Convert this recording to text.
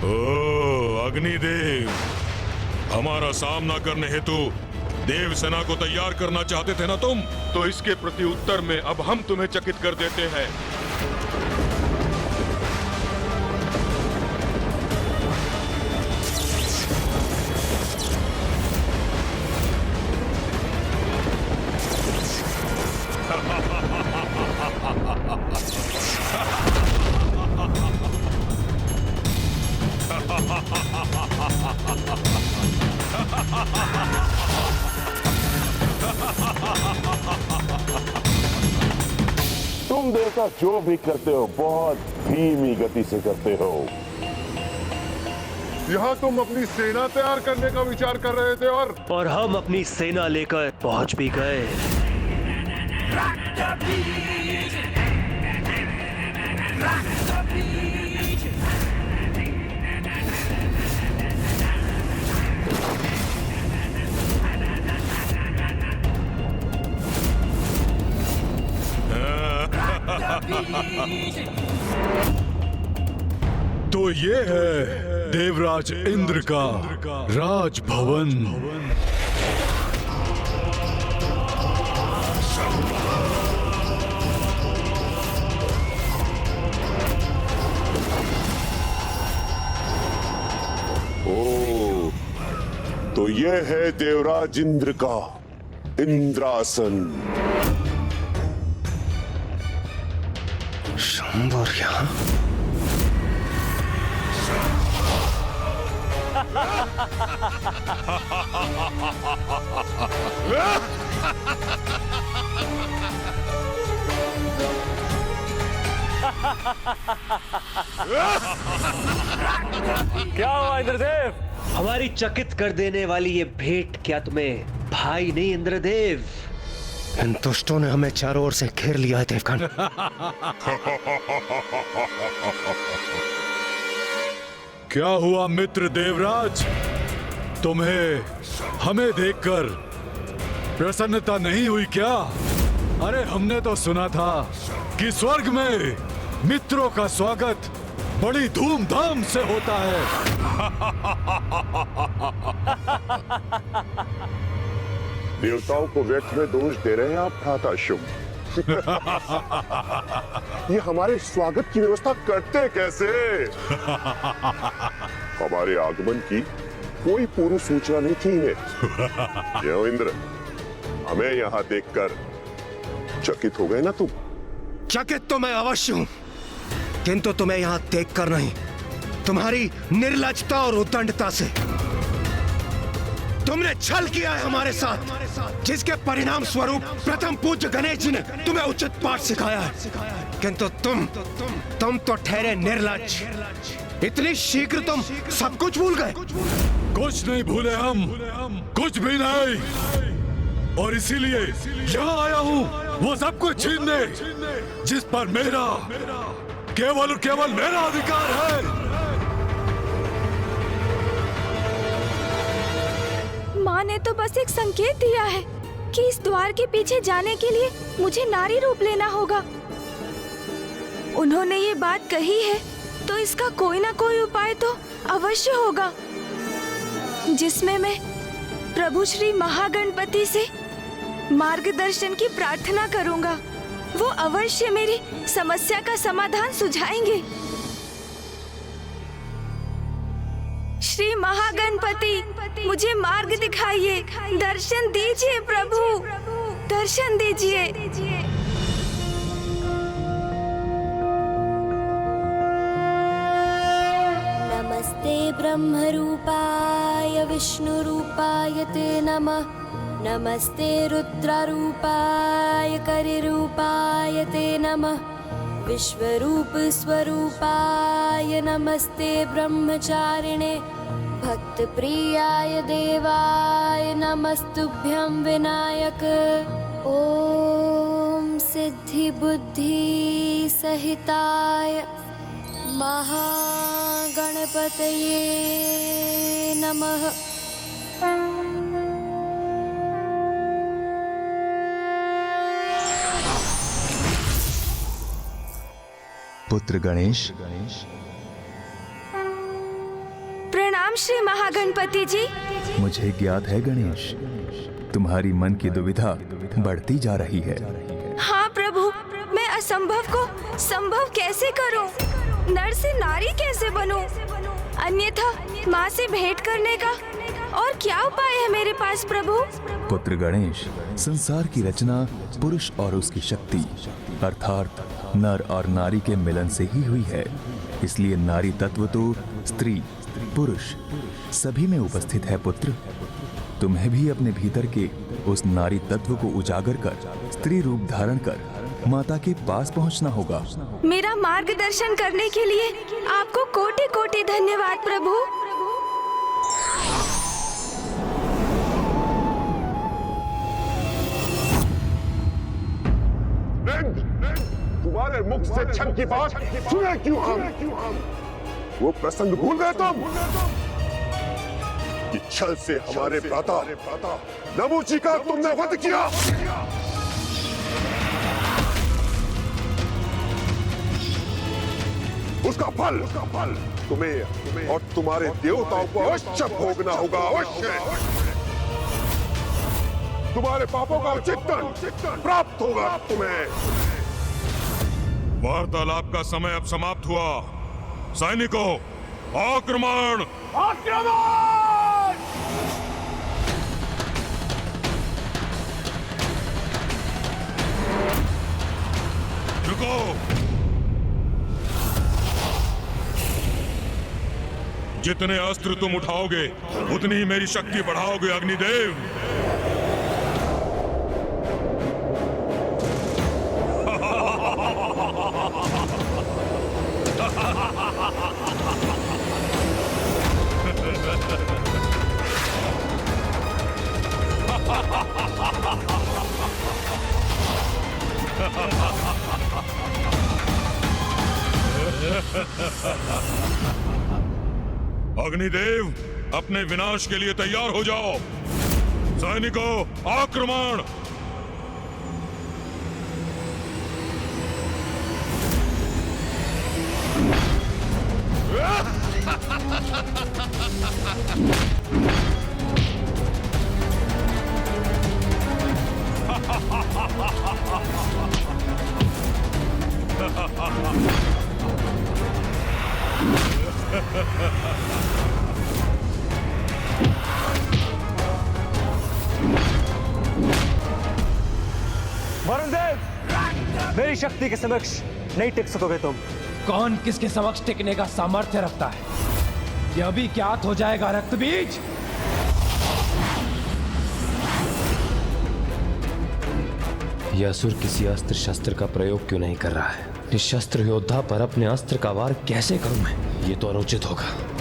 ओ अग्निदेव, हमारा सामना करने हेतु देव सेना को तैयार करना चाहते थे ना तुम? तो इसके प्रति उत्तर में अब हम तुम्हें चकित कर देते हैं। तुम देवता जो भी करते हो बहुत धीमी गति से करते हो। यहाँ तुम अपनी सेना तैयार करने का विचार कर रहे थे और हम अपनी सेना लेकर पहुंच भी गए। तो ये है देवराज इंद्र का राजभवन। ओ, तो ये है देवराज इंद्र का इंद्रासन। शंबर यहाँ? क्या हुआ इंद्रदेव? हमारी चकित कर देने वाली ये भेंट क्या तुम्हें भाई नहीं इंद्रदेव? इन दुष्टों ने हमें चारों ओर से घेर लिया है देवगण। क्या हुआ मित्र देवराज, तुम्हें हमें देखकर प्रसन्नता नहीं हुई क्या? अरे हमने तो सुना था कि स्वर्ग में मित्रों का स्वागत बड़ी धूमधाम से होता है। देवताओं को व्यर्थ में दोष दे रहे हैं आप भ्राता शुभ। ये हमारे स्वागत की व्यवस्था करते कैसे? हमारे आगमन की कोई पूर्व सूचना नहीं थी इन्हें। क्यों इंद्र, हमें यहाँ देखकर चकित हो गए ना तुम? चकित तो मैं अवश्य हूं, किंतु तुम्हें यहाँ देखकर नहीं, तुम्हारी निर्लज्जता और उद्दंडता से। तुमने छल किया है हमारे साथ, जिसके परिणाम स्वरूप प्रथम पूज्य गणेश जी ने तुम्हें उचित पाठ सिखाया है, किंतु तुम तो ठहरे निर्लज्ज। इतनी शीघ्र तुम सब कुछ भूल गए। कुछ नहीं भूले हम, कुछ भी नहीं। और इसीलिए यहाँ आया हूँ वो सब कुछ छीनने जिस पर मेरा केवल और केवल मेरा अधिकार है। माँ ने तो बस एक संकेत दिया है कि इस द्वार के पीछे जाने के लिए मुझे नारी रूप लेना होगा। उन्होंने ये बात कही है तो इसका कोई ना कोई उपाय तो अवश्य होगा, जिसमें मैं प्रभु श्री महागणपति से मार्गदर्शन की प्रार्थना करूंगा। वो अवश्य मेरी समस्या का समाधान सुझाएंगे। श्री महागणपति, मुझे मार्ग दिखाइए, दर्शन दीजिए प्रभु, दर्शन दीजिए। नमस्ते ब्रह्मरूपाय विष्णुरूपाय ते नमः। नमस्ते रुद्ररूपाय करिरूपाय ते नमः। विश्वरूप स्वरूपाय नमस्ते ब्रह्मचारिणे। भक्तप्रियाय देवाय नमस्तुभ्यं विनायक। ओम सिद्धि बुद्धि सहिताय महागणपतये नमः। पुत्र गणेश, प्रणाम श्री महागणपति जी। मुझे ज्ञात है गणेश, तुम्हारी मन की दुविधा बढ़ती जा रही है। हाँ प्रभु, मैं असंभव को संभव कैसे करूं? नर से नारी कैसे बनूं? अन्यथा माँ से भेंट करने का और क्या उपाय है मेरे पास प्रभु? पुत्र गणेश, संसार की रचना पुरुष और उसकी शक्ति अर्थात नर और नारी के मिलन से ही हुई है। इसलिए नारी तत्व तो स्त्री पुरुष सभी में उपस्थित है पुत्र। तुम्हें भी अपने भीतर के उस नारी तत्व को उजागर कर स्त्री रूप धारण कर माता के पास पहुंचना होगा। मेरा मार्गदर्शन करने के लिए आपको कोटि कोटि धन्यवाद प्रभु। तुम्हारे मुख से छल की बात सुने क्यों हम? वो प्रसंग भूल गए तुम कि छल से हमारे भ्राता नमूची का तुमने वध किया। उसका फल तुम्हें और तुम्हारे देवताओं को अवश्य भोगना होगा, अवश्य। तुम्हारे पापों का चिंतन प्राप्त होगा तुम्हें। वार्तालाप का समय अब समाप्त हुआ। सैनिकों, आक्रमण! रुको! जितने अस्त्र तुम उठाओगे उतनी ही मेरी शक्ति बढ़ाओगे अग्निदेव। अग्निदेव, अपने विनाश के लिए तैयार हो जाओ। सैनिकों, आक्रमण! वरुण देव, मेरी शक्ति के समक्ष नहीं टिक सकोगे तुम। कौन किसके समक्ष टिकने का सामर्थ्य रखता है, यह अभी ज्ञात हो जाएगा रक्तबीज। यह असुर किसी अस्त्र शस्त्र का प्रयोग क्यों नहीं कर रहा है? निशस्त्र योद्धा पर अपने अस्त्र का वार कैसे करूं मैं? ये तो अनुचित होगा।